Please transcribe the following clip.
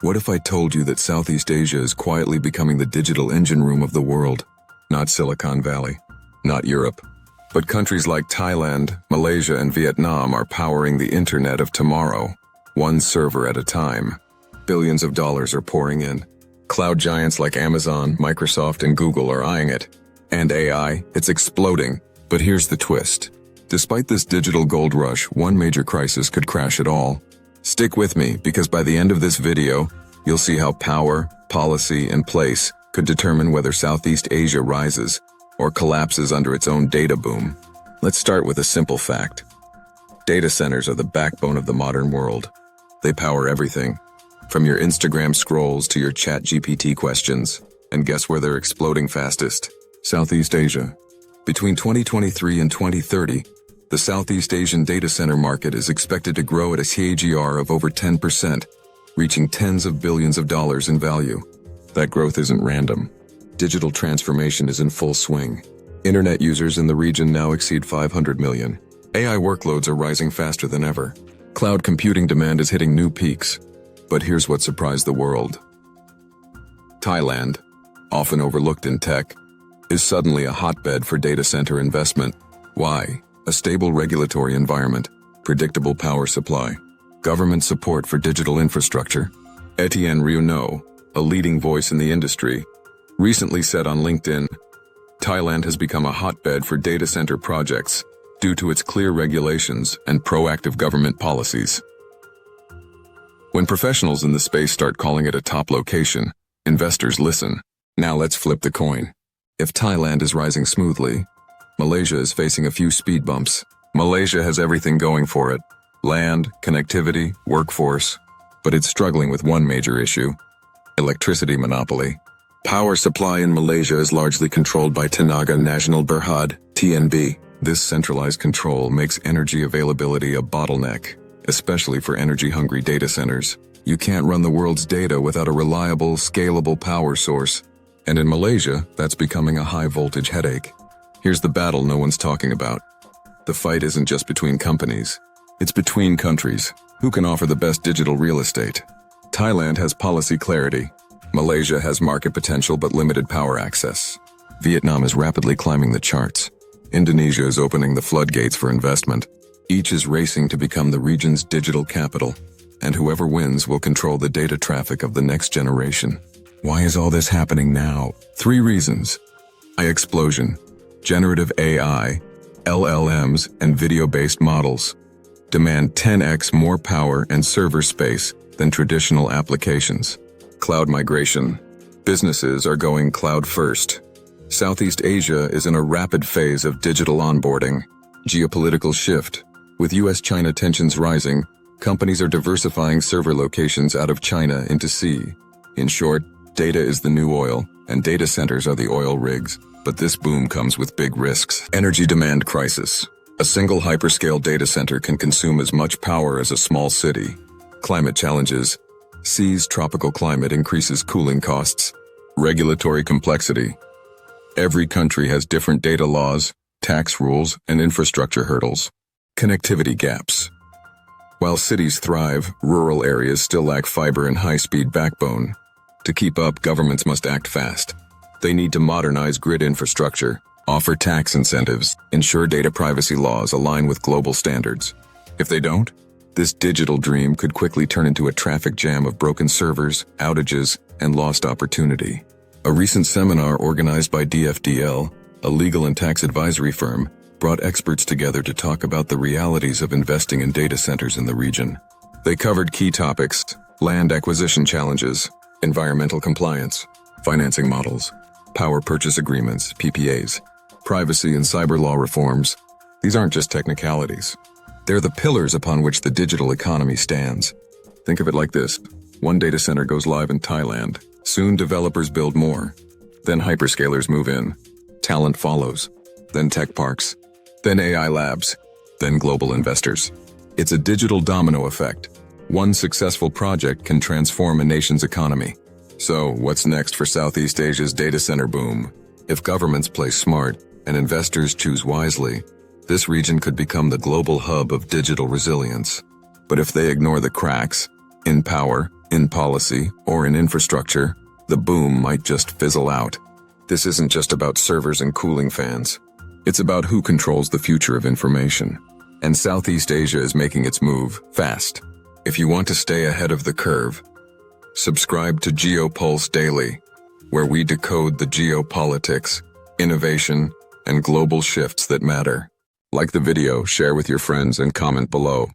What if I told you that Southeast Asia is quietly becoming the digital engine room of the world? Not Silicon Valley, not Europe, but countries like Thailand, Malaysia, and Vietnam are powering the internet of tomorrow, one server at a time. Billions of dollars are pouring in. Cloud giants like Amazon, Microsoft, and Google are eyeing it. And AI, it's exploding. But here's the twist. Despite this digital gold rush, one major crisis could crash it all. Stick with me, because by the end of this video, you'll see how power, policy, and place could determine whether Southeast Asia rises or collapses under its own data boom. Let's start with a simple fact. Data centers are the backbone of the modern world. They power everything, from your Instagram scrolls to your ChatGPT questions. And guess where they're exploding fastest? Southeast Asia. Between 2023 and 2030, the Southeast Asian data center market is expected to grow at a CAGR of over 10%, reaching tens of billions of dollars in value. That growth isn't random. Digital transformation is in full swing. Internet users in the region now exceed 500 million. AI workloads are rising faster than ever. Cloud computing demand is hitting new peaks. But here's what surprised the world. Thailand, often overlooked in tech, is suddenly a hotbed for data center investment. Why? A stable regulatory environment, predictable power supply, government support for digital infrastructure. Etienne Riono, a leading voice in the industry, recently said on LinkedIn, Thailand has become a hotbed for data center projects due to its clear regulations and proactive government policies. When professionals in the space start calling it a top location, investors listen. Now let's flip the coin. If Thailand is rising smoothly, Malaysia is facing a few speed bumps. Malaysia has everything going for it. Land, connectivity, workforce. But it's struggling with one major issue: electricity monopoly. Power supply in Malaysia is largely controlled by Tenaga Nasional Berhad, TNB. This centralized control makes energy availability a bottleneck, especially for energy-hungry data centers. You can't run the world's data without a reliable, scalable power source. And in Malaysia, that's becoming a high-voltage headache. Here's the battle no one's talking about. The fight isn't just between companies. It's between countries. Who can offer the best digital real estate? Thailand has policy clarity. Malaysia has market potential but limited power access. Vietnam is rapidly climbing the charts. Indonesia is opening the floodgates for investment. Each is racing to become the region's digital capital. And whoever wins will control the data traffic of the next generation. Why is all this happening now? 3 reasons. AI explosion. Generative AI, LLMs, and video-based models demand 10x more power and server space than traditional applications. Cloud migration. Businesses are going cloud first. Southeast Asia is in a rapid phase of digital onboarding. Geopolitical shift. With US-China tensions rising, companies are diversifying server locations out of China into sea. In short, data is the new oil, and data centers are the oil rigs. But this boom comes with big risks. Energy demand crisis. A single hyperscale data center can consume as much power as a small city. Climate challenges. Sea's tropical climate increases cooling costs. Regulatory complexity. Every country has different data laws, tax rules, and infrastructure hurdles. Connectivity gaps. While cities thrive, rural areas still lack fiber and high-speed backbone. To keep up, governments must act fast. They need to modernize grid infrastructure, offer tax incentives, ensure data privacy laws align with global standards. If they don't, this digital dream could quickly turn into a traffic jam of broken servers, outages, and lost opportunity. A recent seminar organized by DFDL, a legal and tax advisory firm, brought experts together to talk about the realities of investing in data centers in the region. They covered key topics: land acquisition challenges, environmental compliance, financing models, power purchase agreements, PPAs, privacy and cyber law reforms. These aren't just technicalities. They're the pillars upon which the digital economy stands. Think of it like this. One data center goes live in Thailand. Soon developers build more. Then hyperscalers move in. Talent follows. Then tech parks. Then AI labs. Then global investors. It's a digital domino effect. One successful project can transform a nation's economy. So, what's next for Southeast Asia's data center boom? If governments play smart and investors choose wisely, this region could become the global hub of digital resilience. But if they ignore the cracks in power, In policy or in infrastructure, the boom might just fizzle out. This isn't just about servers and cooling fans. It's about who controls the future of information. And Southeast Asia is making its move fast. If you want to stay ahead of the curve, subscribe to GeoPulse Daily, where we decode the geopolitics, innovation, and global shifts that matter. Like the video, share with your friends, and comment below.